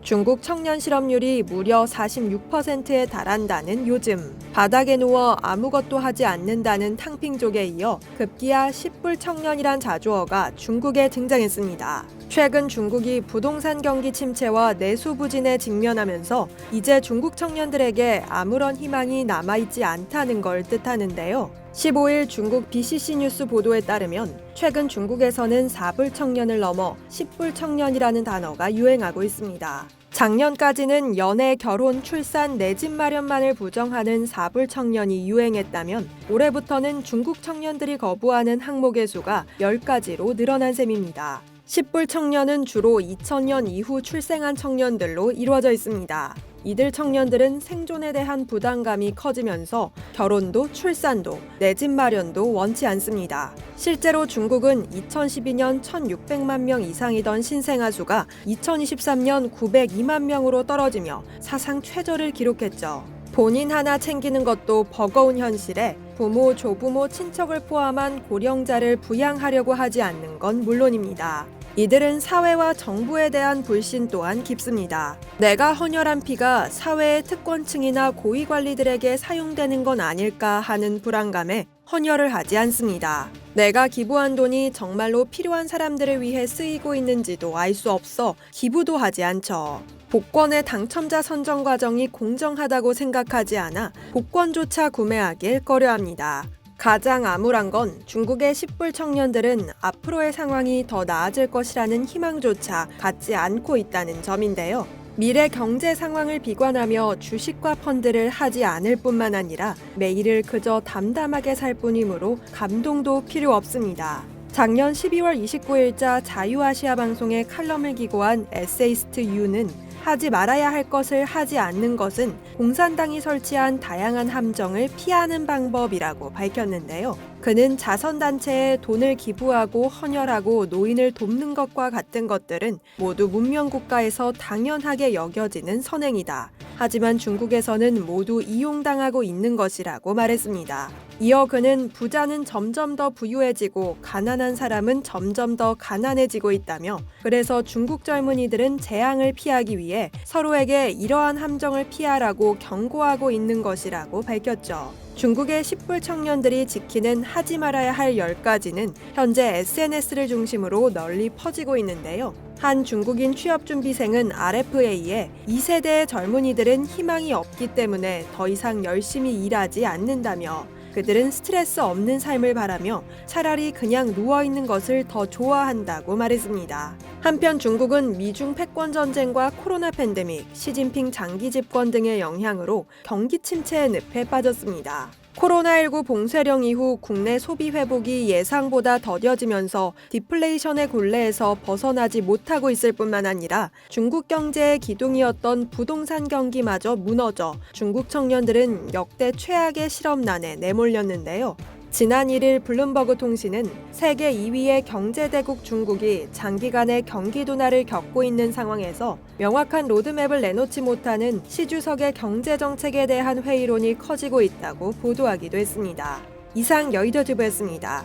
중국 청년 실업률이 무려 46%에 달한다는 요즘. 바닥에 누워 아무것도 하지 않는다는 탕핑족에 이어 급기야 10불 청년이란 자주어가 중국에 등장했습니다. 최근 중국이 부동산 경기 침체와 내수 부진에 직면하면서 이제 중국 청년들에게 아무런 희망이 남아있지 않다는 걸 뜻하는데요. 15일 중국 BCC 뉴스 보도에 따르면 최근 중국에서는 4불 청년을 넘어 10불 청년이라는 단어가 유행하고 있습니다. 작년까지는 연애, 결혼, 출산, 내 집 마련만을 부정하는 4불 청년이 유행했다면 올해부터는 중국 청년들이 거부하는 항목의 수가 10가지로 늘어난 셈입니다. 10불 청년은 주로 2000년 이후 출생한 청년들로 이루어져 있습니다. 이들 청년들은 생존에 대한 부담감이 커지면서 결혼도 출산도 내 집 마련도 원치 않습니다. 실제로 중국은 2012년 1600만 명 이상이던 신생아 수가 2023년 902만 명으로 떨어지며 사상 최저를 기록했죠. 본인 하나 챙기는 것도 버거운 현실에 부모, 조부모, 친척을 포함한 고령자를 부양하려고 하지 않는 건 물론입니다. 이들은 사회와 정부에 대한 불신 또한 깊습니다. 내가 헌혈한 피가 사회의 특권층이나 고위관리들에게 사용되는 건 아닐까 하는 불안감에 헌혈을 하지 않습니다. 내가 기부한 돈이 정말로 필요한 사람들을 위해 쓰이고 있는지도 알 수 없어 기부도 하지 않죠. 복권의 당첨자 선정 과정이 공정하다고 생각하지 않아 복권조차 구매하길 꺼려합니다. 가장 암울한 건 중국의 10불 청년들은 앞으로의 상황이 더 나아질 것이라는 희망조차 갖지 않고 있다는 점인데요. 미래 경제 상황을 비관하며 주식과 펀드를 하지 않을 뿐만 아니라 매일을 그저 담담하게 살 뿐이므로 감동도 필요 없습니다. 작년 12월 29일자 자유아시아 방송에 칼럼을 기고한 에세이스트 유는 하지 말아야 할 것을 하지 않는 것은 공산당이 설치한 다양한 함정을 피하는 방법이라고 밝혔는데요. 그는 자선단체에 돈을 기부하고 헌혈하고 노인을 돕는 것과 같은 것들은 모두 문명국가에서 당연하게 여겨지는 선행이다. 하지만 중국에서는 모두 이용당하고 있는 것이라고 말했습니다. 이어 그는 부자는 점점 더 부유해지고 가난한 사람은 점점 더 가난해지고 있다며 그래서 중국 젊은이들은 재앙을 피하기 위해 서로에게 이러한 함정을 피하라고 경고하고 있는 것이라고 밝혔죠. 중국의 10불 청년들이 지키는 하지 말아야 할 10가지는 현재 SNS를 중심으로 널리 퍼지고 있는데요. 한 중국인 취업준비생은 RFA에 2세대의 젊은이들은 희망이 없기 때문에 더 이상 열심히 일하지 않는다며 그들은 스트레스 없는 삶을 바라며 차라리 그냥 누워있는 것을 더 좋아한다고 말했습니다. 한편 중국은 미중 패권 전쟁과 코로나 팬데믹, 시진핑 장기 집권 등의 영향으로 경기 침체의 늪에 빠졌습니다. 코로나19 봉쇄령 이후 국내 소비 회복이 예상보다 더뎌지면서 디플레이션의 굴레에서 벗어나지 못하고 있을 뿐만 아니라 중국 경제의 기둥이었던 부동산 경기마저 무너져 중국 청년들은 역대 최악의 실업난에 내몰렸는데요. 지난 1일 블룸버그 통신은 세계 2위의 경제대국 중국이 장기간의 경기 둔화를 겪고 있는 상황에서 명확한 로드맵을 내놓지 못하는 시 주석의 경제정책에 대한 회의론이 커지고 있다고 보도하기도 했습니다. 이상 여의도지부였습니다.